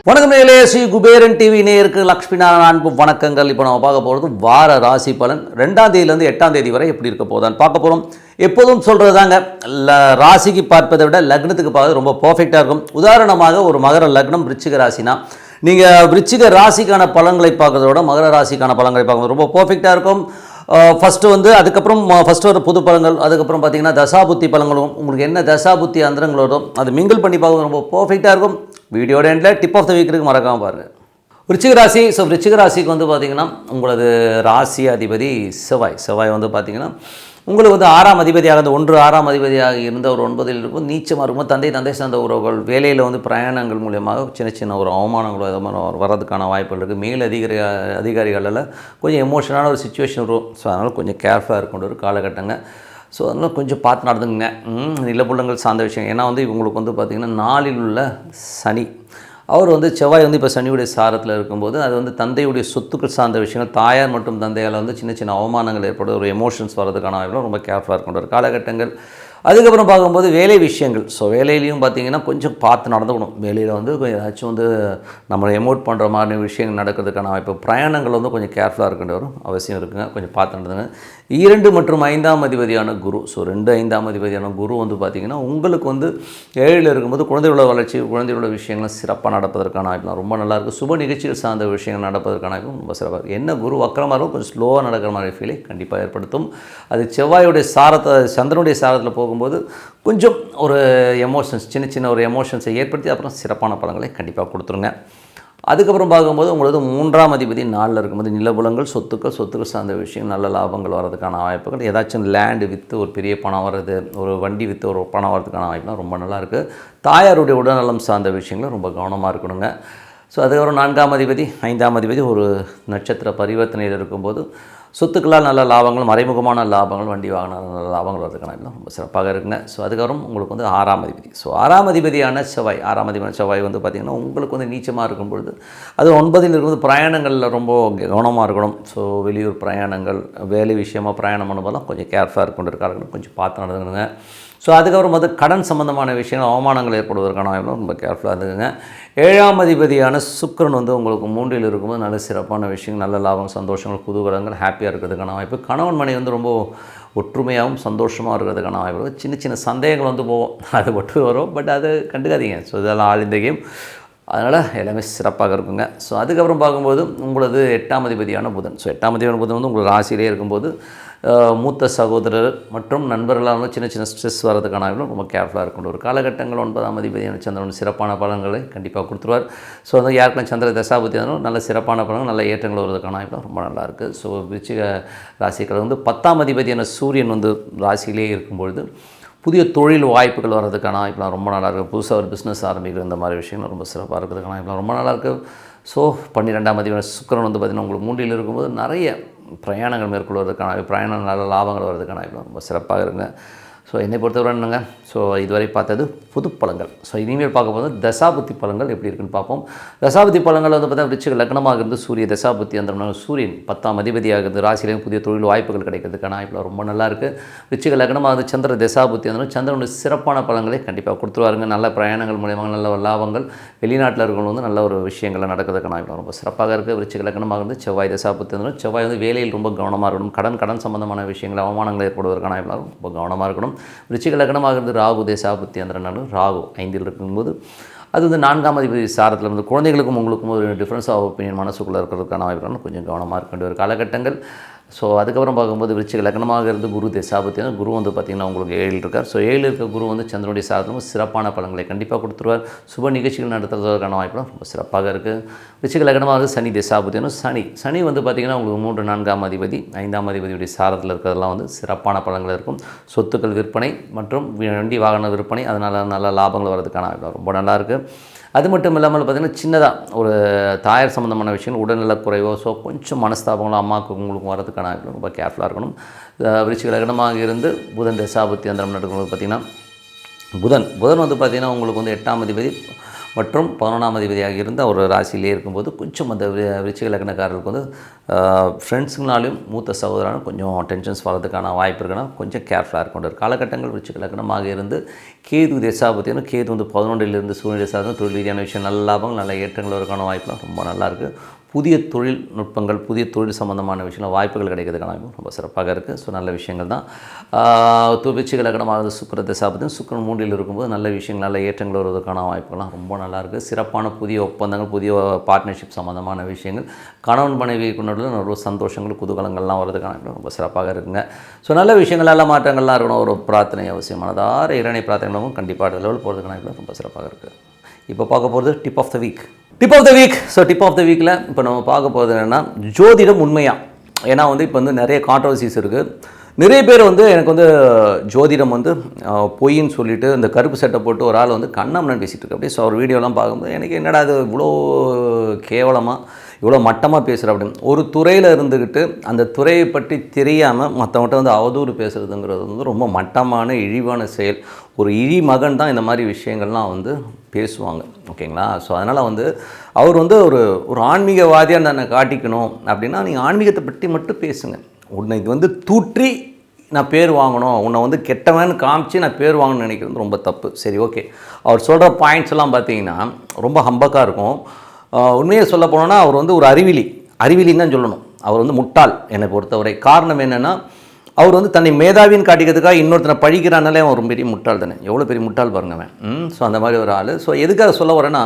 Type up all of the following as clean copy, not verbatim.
வணக்கம் நேயர்களே, ஸ்ரீ குபேரன் டிவி நேயருக்கு லக்ஷ்மி நாராயண அன்பு வணக்கங்கள். இப்போ நம்ம பார்க்க போகிறது வார ராசி பலன் 2ஆம் தேதியிலேருந்து 8ஆம் தேதி வரை எப்படி இருக்க போதான்னு பார்க்க போகிறோம். எப்போதும் சொல்கிறது தாங்க, ராசிக்கு பார்ப்பதை விட லக்னத்துக்கு பார்ப்பது ரொம்ப பர்ஃபெக்டாக இருக்கும். உதாரணமாக ஒரு மகர லக்னம் விருச்சிக ராசினா நீங்கள் விருச்சிக ராசிக்கான பலன்களை பார்க்கறத விட மகர ராசிக்கான பலன்களை பார்க்குறது ரொம்ப பர்ஃபெக்டாக இருக்கும். ஃபஸ்ட்டு அதுக்கப்புறம் ஃபஸ்ட்டு வர புது பலன்கள், அதுக்கப்புறம் பார்த்தீங்கன்னா தசாபுத்தி பலன்களும் உங்களுக்கு என்ன தசாபுத்தி அந்தரங்களோட அது மிங்கிள் பண்ணி பார்க்குறது ரொம்ப பர்ஃபெக்டாக இருக்கும். வீடியோட எண்டில் டிப் ஆஃப் த வீக் இருக்குது, மறக்காமல் பாருங்கள். விருச்சிக ராசி. ஸோ விருச்சிக ராசிக்கு வந்து பார்த்திங்கன்னா உங்களது ராசி அதிபதி செவ்வாய் வந்து பார்த்திங்கன்னா உங்களுக்கு வந்து 6ஆம் அதிபதியாக இந்த 6ஆம் அதிபதியாக இருந்த ஒரு 9இல் இருக்கும். நீச்சமாக இருக்கும். தந்தை சார்ந்த உறவுகள், வேலையில் வந்து பிரயாணங்கள் மூலியமாக சின்ன ஒரு அவமானங்களோ எதோ மாதிரி வர்றதுக்கான வாய்ப்புகள் இருக்குது. மேல் அதிகாரிகளில் கொஞ்சம் எமோஷனான ஒரு சுச்சுவேஷன் வரும். ஸோ அதனால் கொஞ்சம் கேர்ஃபுல்லாக இருக்கின்ற ஒரு காலகட்டங்க. ஸோ அதனால் கொஞ்சம் பார்த்து நடந்துங்க. நிலப்புலங்கள் சார்ந்த விஷயம். ஏன்னா வந்து இவங்களுக்கு வந்து பார்த்திங்கன்னா 4இல் உள்ள சனி, அவர் வந்து செவ்வாய் வந்து இப்போ சனியுடைய சாரத்தில் இருக்கும்போது அது வந்து தந்தையுடைய சொத்துக்கள் சார்ந்த விஷயங்கள், தாயார் மற்றும் தந்தையால் வந்து சின்ன அவமானங்கள் ஏற்படும், ஒரு எமோஷன்ஸ் வர்றதுக்கான வாய்ப்புகள் ரொம்ப கேர்ஃபுல்லாக இருக்கின்ற ஒரு காலகட்டங்கள். அதுக்கப்புறம் பார்க்கும்போது வேலை விஷயங்கள். ஸோ வேலையிலையும் பார்த்திங்கன்னா கொஞ்சம் பார்த்து நடந்துக்கணும். வேலையில் வந்து ஏதாச்சும் வந்து நம்மளை எமோட் பண்ணுற மாதிரி விஷயங்கள் நடக்கிறதுக்கான வாய்ப்பு. பிரயாணங்கள் வந்து கொஞ்சம் கேர்ஃபுல்லாக இருக்கின்ற ஒரு அவசியம் இருக்குங்க. கொஞ்சம் பார்த்து நடந்துங்க. 2 மற்றும் 5ஆம் அதிபதியான குரு. ஸோ 2, 5ஆம் அதிபதியான குரு வந்து பார்த்திங்கன்னா உங்களுக்கு வந்து 7ல் இருக்கும்போது குழந்தைகளோட வளர்ச்சி, குழந்தைகளோட விஷயங்கள் சிறப்பாக நடப்பதற்கான வாய்ப்புலாம் ரொம்ப நல்லாயிருக்கும். சுப நிகழ்ச்சிகள் சார்ந்த விஷயங்கள் நடப்பதற்கான வாய்ப்பும் ரொம்ப சிறப்பாக இருக்கும். என்ன குரு வக்கரமாக இருக்கும், கொஞ்சம் ஸ்லோவாக நடக்கிற மாதிரி ஃபீலை கண்டிப்பாக ஏற்படுத்தும். அது செவ்வாயுடைய சாரத்தை சந்திரனுடைய சாரத்தில் போகும்போது கொஞ்சம் ஒரு எமோஷன்ஸ், சின்ன ஒரு எமோஷன்ஸை ஏற்படுத்தி அப்புறம் சிறப்பான பலன்களை கண்டிப்பாக கொடுத்துருங்க. அதுக்கப்புறம் பார்க்கும்போது உங்களுக்கு 3ஆம் அதிபதி 4ல் இருக்கும்போது நிலபுலங்கள், சொத்துக்கள் சார்ந்த விஷயம், நல்ல லாபங்கள் வர்றதுக்கான வாய்ப்புகள், ஏதாச்சும் லேண்டு விற்று ஒரு பெரிய பணம் வர்றது, ஒரு வண்டி விற்று ஒரு பணம் வர்றதுக்கான வாய்ப்புலாம் ரொம்ப நல்லாயிருக்கு. தாயாருடைய உடல்நலம் சார்ந்த விஷயங்களும் ரொம்ப கவனமாக இருக்கணுங்க. ஸோ அதுக்கப்புறம் 4ஆம் அதிபதி 5ஆம் அதிபதி ஒரு நட்சத்திர பரிவர்த்தனையில் இருக்கும்போது சொத்துக்களால் நல்ல லாபங்கள், மறைமுகமான லாபங்கள், வண்டி வாகன நல்ல லாபங்கள் வரதுக்கான ரொம்ப சிறப்பாக இருக்குங்க. ஸோ அதுக்கப்புறம் உங்களுக்கு வந்து 6ஆம் அதிபதி. ஸோ 6ஆம் அதிபதியான செவ்வாய் வந்து பார்த்திங்கன்னா உங்களுக்கு வந்து நீச்சமாக இருக்கும் பொழுது அது 9இல் இருக்கும்போது பிரயாணங்களில் ரொம்ப கவனமாக இருக்கணும். ஸோ வெளியூர் பிரயாணங்கள், வேலை விஷயமாக பிரயாணம் பண்ணும்போதெல்லாம் கொஞ்சம் கேர்ஃபுல்லாக இருக்கின்ற கொஞ்சம் பார்த்து நடந்துக்கணுங்க. ஸோ அதுக்கப்புறம் வந்து கடன் சம்மந்தமான விஷயங்கள், அவமானங்கள் ஏற்படுவதற்கான வாய்ப்பும் ரொம்ப கேர்ஃபுல்லாக இருந்துக்குங்க. 7ஆம் அதிபதியான சுக்கிரன் வந்து உங்களுக்கு 3இல் இருக்கும்போது நல்ல சிறப்பான விஷயங்கள், நல்ல லாபம், சந்தோஷங்கள், குதூகலங்கள், ஹாப்பியாக இருக்கிறதுக்கான வாய்ப்பு. கணவன் மனைவி வந்து ரொம்ப ஒற்றுமையாகவும் சந்தோஷமாக இருக்கிறதுக்கான வாய்ப்பு. சின்ன சந்தேகங்கள் வந்து போவோம், அது மட்டும் வரும், பட் அது கண்டுக்காதீங்க. ஸோ இதெல்லாம் ஆல் இந்த கேம், அதனால் எல்லாமே சிறப்பாக இருக்குங்க. ஸோ அதுக்கப்புறம் பார்க்கும்போது உங்களது 8ஆம் அதிபதியான புதன். ஸோ 8ஆம் அதிபதியான புதன் வந்து உங்களுக்கு ராசியிலே இருக்கும்போது மூத்த சகோதரர் மற்றும் நண்பர்களால் வந்து சின்ன ஸ்ட்ரெஸ் வரதுக்கான ரொம்ப கேர்ஃபுல்லாக இருக்கணும் ஒரு காலகட்டங்கள். 9ஆம் அதிபதியான சந்திரன் சிறப்பான பலன்களை கண்டிப்பாக கொடுத்துருவார். ஸோ வந்து யாருக்கும் சந்திர தசாபதி இருந்தாலும் நல்ல சிறப்பான பலன்கள், நல்ல ஏற்றங்கள் வருவதற்கான வாய்ப்பு ரொம்ப நல்லாயிருக்கு. ஸோ விருச்சிக ராசிக்கள் வந்து 10ஆம் அதிபதியான சூரியன் வந்து ராசியிலே இருக்கும்பொழுது புதிய தொழில் வாய்ப்புகள் வர்றதுக்கான வாய்ப்புலாம் ரொம்ப நல்லாயிருக்கு. புதுசாக ஒரு பிஸ்னஸ் ஆரம்பிக்கிற இந்த மாதிரி விஷயங்கள் ரொம்ப சிறப்பாக இருக்கிறதுக்கான வாய்ப்புலாம் ரொம்ப நல்லாயிருக்கு. ஸோ 12ஆம் அதிபதியான சுக்கிரன் வந்து பார்த்திங்கன்னா உங்களுக்கு 3இல் இருக்கும்போது நிறைய பிரயாணங்கள் மேற்கொள்வதற்கான பிரயாணம், நல்ல லாபங்கள் வர்றதுக்கான வாய்ப்பு ரொம்ப சிறப்பாக இருங்க. ஸோ என்னை பொறுத்தவரை என்னங்க, ஸோ இதுவரை பார்த்தது புது பலன்கள். ஸோ இனிமேல் பார்க்க போது தசாபுத்தி பலன்கள் எப்படி இருக்குன்னு பார்ப்போம். தசாபுத்தி பலன்கள் வந்து பார்த்தா விருச்சிக லக்னமாக இருந்து சூரிய தசாபுத்தி அந்த சூரியன் 10ஆம் அதிபதியாக இருந்து ராசியிலேயும் புதிய தொழில் வாய்ப்புகள் கிடைக்கிறதுக்கான வாய்ப்பில் ரொம்ப நல்லாயிருக்கு. விருச்சிக லக்னமாக இருந்து சந்திர தசாபுத்தி இருந்தாலும் சந்திரனுடைய சிறப்பான பலன்களை கண்டிப்பாக கொடுத்துருவாருங்க. நல்ல பிரயாணங்கள் மூலியமாக நல்ல லாபங்கள், வெளிநாட்டில் இருக்கிறவங்க வந்து நல்ல ஒரு விஷயங்கள் நடக்கிறதுக்கான வாய்ப்பு ரொம்ப சிறப்பாக இருக்குது. விருச்சிக லக்னமாக இருந்து செவ்வாய் தசாபுத்தி இருந்தாலும் செவ்வாய் வந்து வேலையில் ரொம்ப கவனமாக இருக்கணும். கடன் சம்பந்தமான விஷயங்கள், அவமானங்கள் ஏற்படுவதற்கான வாய்ப்பு ரொம்ப கவனமாக இருக்கணும். விருச்சிக லக்னமாக இருந்து ராகு தேசாபுத்தி அந்த ராகு 5இல் இருக்கும்போது அது வந்து 4ஆம் அதிபதி சாரத்தில் வந்து குழந்தைகளுக்கும் உங்களுக்கும் ஒரு டிஃப்ரென்ஸ் ஆஃப் ஒப்பீனியன் மனசுக்குள்ளே இருக்கிறதுக்கான வாய்ப்பு கொஞ்சம் கவனமாக இருக்க வேண்டிய ஒரு காலகட்டங்கள். ஸோ அதுக்கப்புறம் பார்க்கும்போது விருச்சிக லக்னமாக இருந்து குரு தசாபுத்தி, குரு வந்து பார்த்திங்கன்னா உங்களுக்கு 7இல் இருக்கார். ஸோ 7இல் இருக்க குரு வந்து சந்திரனுடைய சாரத்திலும் சிறப்பான பலன்களை கண்டிப்பாக கொடுத்துருவார். சுப நிகழ்ச்சிகள் நடத்துறதுக்கான வாய்ப்புலாம் ரொம்ப சிறப்பாக இருக்குது. விருச்சிக லக்னமாக இருந்து சனி தசாபுத்தி, சனி வந்து பார்த்திங்கன்னா உங்களுக்கு 3, 4ஆம் அதிபதி 5ஆம் அதிபதியுடைய சாரத்தில் இருக்கிறதெல்லாம் வந்து சிறப்பான பலன்கள் இருக்கும். சொத்துக்கள் விற்பனை மற்றும் வண்டி வாகன விற்பனை, அதனால் நல்ல லாபங்கள் வர்றதுக்கான வாய்ப்பு ரொம்ப நல்லாயிருக்கு. அது மட்டும் இல்லாமல் பார்த்திங்கன்னா சின்னதாக ஒரு தாயார் சம்மந்தமான விஷயங்கள், உடல்நலக்குறைவோ, ஸோ கொஞ்சம் மனஸ்தாபங்களும் அம்மாவுக்கு உங்களுக்கும் வரதுக்கான ரொம்ப கேர்ஃபுல்லாக இருக்கணும். விருச்சிக லக்னமாக இருந்து புதன் தசாபுத்தி அந்த நடக்கும்போது பார்த்திங்கன்னா புதன் வந்து பார்த்திங்கன்னா உங்களுக்கு வந்து 8ஆம் அதிபதி மற்றும் 11ஆம் அதிபதியாக இருந்த ஒரு ராசியிலே இருக்கும்போது கொஞ்சம் அந்த விருச்சிக லக்னக்காரர்களுக்கு வந்து ஃப்ரெண்ட்ஸுங்களாலையும் மூத்த சகோதரனும் கொஞ்சம் டென்ஷன்ஸ் வர்றதுக்கான வாய்ப்பு இருக்குன்னா கொஞ்சம் கேர்ஃபுல்லாக இருக்கின்ற காலகட்டங்கள் விருச்சிக லக்னமாக இருந்து கேது தசாபத்தியும் கேது வந்து 11லிருந்து சூழ்நிலை சார்ந்த தொழில் ரீதியான விஷயம் நல்ல லாபம் நல்ல ஏற்றங்கள் வருக்கான வாய்ப்புலாம் ரொம்ப நல்லாயிருக்கு. புதிய தொழில்நுட்பங்கள் புதிய தொழில் சம்மந்தமான விஷயங்கள் வாய்ப்புகள் கிடைக்கிறதுக்கான ரொம்ப சிறப்பாக இருக்குது. ஸோ நல்ல விஷயங்கள் தான். விருச்சிக லக்னமாக சுக்கிர தசாபத்தியும் சுக்கிரன் 3ல் இருக்கும்போது நல்ல விஷயங்கள் நல்ல ஏற்றங்கள் வருவதற்கான வாய்ப்புகள்லாம் ரொம்ப நல்லாயிருக்கு. சிறப்பான புதிய ஒப்பந்தங்கள் புதிய பார்ட்னர்ஷிப் சம்மந்தமான விஷயங்கள் கணவன் மனைவி கொண்டு ஒரு சந்தோஷங்கள் குதூகலங்கள்லாம் வர்றதுக்கான ரொம்ப சிறப்பாக இருக்குங்க. ஸோ நல்ல விஷயங்கள் நல்ல மாற்றங்கள்லாம் இருக்கணும். ஒரு பிரார்த்தனை அவசியமானதார இறைவனை பிரார்த்தனைகளும் கண்டிப்பாக லெவல் போகிறதுக்கான ரொம்ப சிறப்பாக இருக்குது. இப்போ பார்க்க போகிறது tip of the week. So tip of the வீக்கில் இப்போ நம்ம பார்க்க போகிறது என்னென்னா ஜோதிடம் உண்மையா. ஏன்னா வந்து இப்போ வந்து நிறைய கான்ட்ரவர்சிஸ் இருக்குது. நிறைய பேர் வந்து எனக்கு வந்து ஜோதிடம் வந்து பொய்ன்னு சொல்லிவிட்டு இந்த கருப்பு சட்டை போட்டு ஒரு ஆள் வந்து கண்ணாமண்ணன் பேசிகிட்டு இருக்கு. அப்படியே ஸோ ஒரு வீடியோலாம் பார்க்கும்போது எனக்கு என்னடா அது இவ்வளோ கேவலமாக இவ்வளோ மட்டமாக பேசுகிற அப்படின்னு ஒரு துறையில் இருந்துக்கிட்டு அந்த துறையை பற்றி தெரியாமல் மற்றவங்கள்ட்ட வந்து அவதூறு பேசுகிறதுங்கிறது வந்து ரொம்ப மட்டமான இழிவான செயல். ஒரு இழி மகன் தான் இந்த மாதிரி விஷயங்கள்லாம் வந்து பேசுவாங்க. ஓகேங்களா? ஸோ அதனால் வந்து அவர் வந்து ஒரு ஆன்மீகவாதியாக தன்னை காட்டிக்கணும் அப்படின்னா நீங்கள் ஆன்மீகத்தை பற்றி மட்டும் பேசுங்க. உன்னை இது வந்து தூற்றி நான் பேர் வாங்கணும், உன்னை வந்து கெட்டவன்னு காமிச்சு நான் பேர் வாங்கணும்னு நினைக்கிறது ரொம்ப தப்பு. சரி, ஓகே. அவர் சொல்கிற பாயிண்ட்ஸ் எல்லாம் பார்த்தீங்கன்னா ரொம்ப ஹம்பக்காக இருக்கும். உண்மையை சொல்ல போனோன்னா அவர் வந்து ஒரு அறிவிலின்னு தான் சொல்லணும். அவர் வந்து முட்டாள் என்னை பொறுத்தவரை. காரணம் என்னென்னா அவர் வந்து தன்னை மேதாவின்னு காட்டிக்கிறதுக்காக இன்னொருத்தனை பழிக்கிறானாலே அவன் ஒரு பெரிய முட்டாள் தானே. எவ்வளோ பெரிய முட்டாள் பாருங்க அவன். ஸோ அந்த மாதிரி ஒரு ஆள். ஸோ எதுக்காக சொல்ல வரேன்னா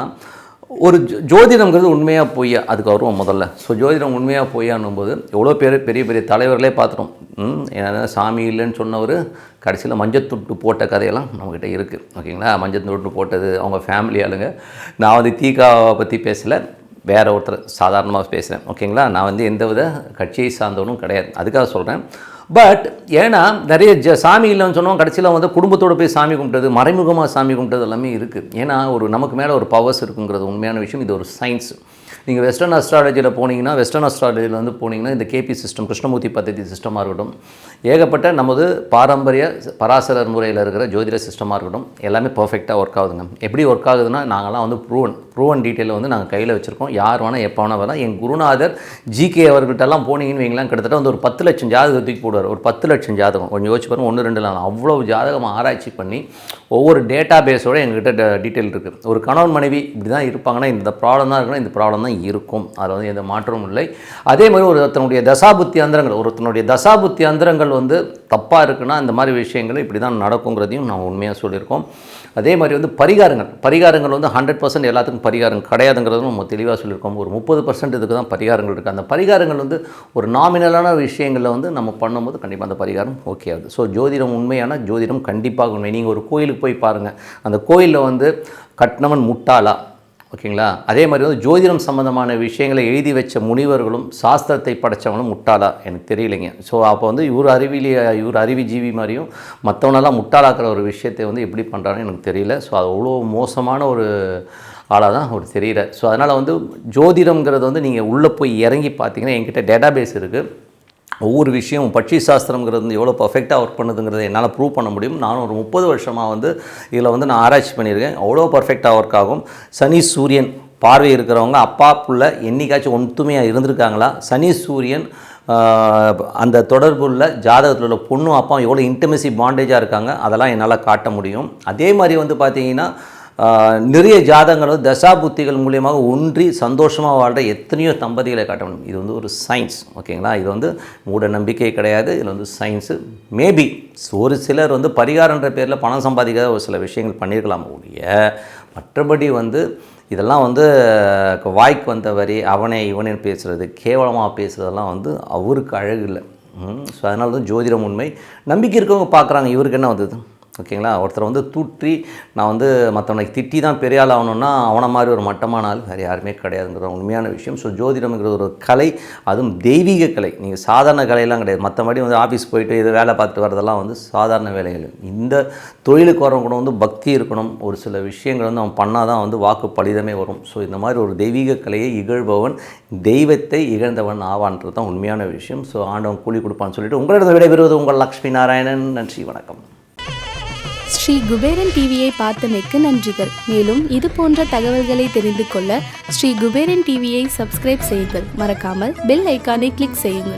ஒரு ஜோதிடம்ங்கிறது உண்மையாக பொய்யா அதுக்கு வருவோம் முதல்ல. ஸோ ஜோதிடம் உண்மையாக பொய்யானும் போது எவ்வளோ பேர் பெரிய பெரிய தலைவர்களே பார்த்துட்டோம். ஏன்னா சாமி இல்லைன்னு சொன்னவர் கடைசியில் மஞ்சத்தொட்டு போட்ட கதையெல்லாம் நம்மக்கிட்ட இருக்குது. ஓகேங்களா? மஞ்சத்தொட்டு போட்டது அவங்க ஃபேமிலி ஆளுங்க. நான் வந்து தீகாவை பற்றி பேசலை, வேறு ஒருத்தர் சாதாரணமாக பேசுகிறேன். ஓகேங்களா? நான் வந்து எந்த வித கட்சியை சார்ந்தவனும் கிடையாது, அதுக்காக சொல்கிறேன். பட் ஏன்னா நிறைய சாமி இல்லைன்னு சொன்னோம், கடைசியில் வந்து குடும்பத்தோடு போய் சாமி கும்பிட்டது, மறைமுகமாக சாமி கும்பிட்டது எல்லாமே இருக்குது. ஏன்னா நமக்கு மேலே ஒரு பவர்ஸ் இருக்குங்கிறது உண்மையான விஷயம். இது ஒரு சயின்ஸ். நீங்கள் வெஸ்டர்ன் அஸ்ட்ராலஜியில் போனீங்கன்னா இந்த கேபி சிஸ்டம் கிருஷ்ணமூர்த்தி பദ്ധதி சிஸ்டமாக இருக்கட்டும், ஏகப்பட்ட நமது பாரம்பரிய பராசரர் முறையில் இருக்கிற ஜோதிட சிஸ்டமாக இருக்கட்டும், எல்லாமே பர்ஃபெக்டாக ஒர்க் ஆகுதுங்க. எப்படி ஒர்க் ஆகுதுன்னா நாங்கள்லாம் வந்து ப்ரூவன் டீட்டெயிலில் வந்து நாங்கள் கையில் வச்சுருக்கோம். யார் வேணால் எப்போ வேணால் வரலாம். என் குருநாதர் ஜிகே அவர்கிட்டலாம் போனீங்கன்னு வைங்களேன், கிட்டத்தட்ட வந்து ஒரு 10 லட்சம் ஜாதகம் தூக்கி போடுவார். ஒரு 10 லட்சம் ஜாதகம் கொஞ்சம் யோசிச்சு பாருங்கள். 1-2 அவ்வளோ ஜாதகம் ஆராய்ச்சி பண்ணி ஒவ்வொரு டேட்டா பேஸோடு எங்ககிட்ட டீட்டெயில் இருக்குது. ஒரு கணவன் மனைவி இப்படி தான் இருப்பாங்கன்னா இந்த ப்ராப்ளம் தான் இருக்கணும், இந்த ப்ராப்ளம் தான் இருக்கும். அதில் வந்து எந்த மாற்றமும் இல்லை. அதே மாதிரி ஒருத்தனுடைய தசாபுத்தி அந்தரங்கள் வந்து தப்பாக இருக்குன்னா இந்த மாதிரி விஷயங்கள் இப்படி தான் நடக்குங்கிறதையும் நான் உண்மையாக சொல்லியிருக்கோம். அதே மாதிரி வந்து பரிகாரங்கள் வந்து 100% எல்லாத்துக்கும் பரிகாரம் கிடையாதுங்கிறதும் நம்ம தெளிவாக சொல்லியிருக்கோம். ஒரு 30% இதுக்கு தான் பரிகாரங்கள் இருக்குது. அந்த பரிகாரங்கள் வந்து ஒரு நாமினலான விஷயங்களில் வந்து நம்ம பண்ணும்போது கண்டிப்பாக அந்த பரிகாரம் ஓகே ஆகுது. ஸோ ஜோதிடம் உண்மையான ஜோதிடம் கண்டிப்பாக உண்மை. நீங்கள் ஒரு கோயிலுக்கு போய் பாருங்கள், அந்த கோயிலில் வந்து கட்டினவன் முட்டாளா? ஓகேங்களா? அதே மாதிரி வந்து ஜோதிடம் சம்மந்தமான விஷயங்களை எழுதி வச்ச முனிவர்களும் சாஸ்திரத்தை படைத்தவங்களும் முட்டாளா? எனக்கு தெரியலைங்க. ஸோ அப்போ வந்து இவர் அறிவிஜீவி மாதிரியும் மற்றவனெல்லாம் முட்டாளாக்குற ஒரு விஷயத்தை வந்து எப்படி பண்ணுறான்னு எனக்கு தெரியல. ஸோ அது அவ்வளோ மோசமான ஒரு ஆளாக தான் அவர் தெரியல. ஸோ அதனால் வந்து ஜோதிடம்ங்கிறது வந்து நீங்கள் உள்ளே போய் இறங்கி பார்த்தீங்கன்னா என்கிட்ட டேட்டாபேஸ் இருக்குது. ஒவ்வொரு விஷயம் பட்சி சாஸ்திரங்கிறது வந்து எவ்வளோ பர்ஃபெக்டாக ஒர்க் பண்ணுதுங்கிறத என்னால் ப்ரூவ் பண்ண முடியும். நானும் ஒரு 30 வருஷமாக வந்து இதில் வந்து நான் ஆராய்ச்சி பண்ணியிருக்கேன். அவ்வளோ பர்ஃபெக்டாக ஒர்க் ஆகும். சனி சூரியன் பார்வை இருக்கிறவங்க அப்பா புள்ள என்னைக்காச்சும் ஒத்துமையாக இருந்திருக்காங்களா? சனி சூரியன் அந்த தொடர்புள்ள ஜாதகத்தில் உள்ள பொண்ணும் அப்பா எவ்வளோ இன்டிமெசி பாண்டேஜாக இருக்காங்க, அதெல்லாம் என்னால் காட்ட முடியும். அதே மாதிரி வந்து பார்த்திங்கன்னா நிறைய ஜாதகங்கள் தசாபுத்திகள் மூலியமாக ஒன்றி சந்தோஷமாக வாழ்கிற எத்தனையோ தம்பதிகளை காட்ட முடியும். இது வந்து ஒரு சயின்ஸ். ஓகேங்களா? இது வந்து மூட நம்பிக்கை கிடையாது, இதில் வந்து சயின்ஸு. மேபி ஒரு சிலர் வந்து பரிகாரன்ற பேரில் பணம் சம்பாதிக்காத ஒரு சில விஷயங்கள் பண்ணியிருக்கலாம் ஒழிய, மற்றபடி வந்து இதெல்லாம் வந்து வாய்க்கு வந்த வரி அவனே இவனே பேசுகிறது, கேவலமாக பேசுகிறதெல்லாம் வந்து அவருக்கு அழகு இல்லை. ஸோ அதனால தான் ஜோதிடம் உண்மை. நம்பிக்கை இருக்கவங்க பார்க்குறாங்க, இவருக்கு என்ன வந்தது? ஓகேங்களா? ஒருத்தர் வந்து தூற்றி நான் வந்து மற்றவனை திட்டி தான் பெரிய ஆள் ஆகணுன்னா அவனை மாதிரி ஒரு மட்டமான ஆள் வேறு யாருமே கிடையாதுங்கிற உண்மையான விஷயம். ஸோ ஜோதிடம்ங்கிறது ஒரு கலை, அதுவும் தெய்வீக கலை. நீங்கள் சாதாரண கலையெல்லாம் கிடையாது. மற்றபடி வந்து ஆஃபீஸ் போயிட்டு இது வேலை பார்த்துட்டு வரதெல்லாம் வந்து சாதாரண வேலைகள். இந்த தொழிலுக்கு வரவங்க கூட வந்து பக்தி இருக்கணும். ஒரு சில விஷயங்கள் வந்து அவன் பண்ணால் தான் வந்து வாக்கு பலிதமே வரும். ஸோ இந்த மாதிரி ஒரு தெய்வீக கலையை இகழ்பவன் தெய்வத்தை இகழ்ந்தவன் ஆவான்றது தான் உண்மையான விஷயம். ஸோ ஆண்டவன் கூலி கொடுப்பான்னு சொல்லிட்டு உங்களிடம் விடைபெறுவது உங்கள் லக்ஷ்மி நாராயணன். நன்றி, வணக்கம். ஸ்ரீ குபேரன் டிவியை பார்த்தமைக்கு நன்றிகள். மேலும் இது போன்ற தகவல்களை தெரிந்து கொள்ள ஸ்ரீ குபேரன் டிவியை சப்ஸ்கிரைப் செய்யுங்கள். மறக்காமல் பெல் ஐக்கானை கிளிக் செய்யுங்கள்.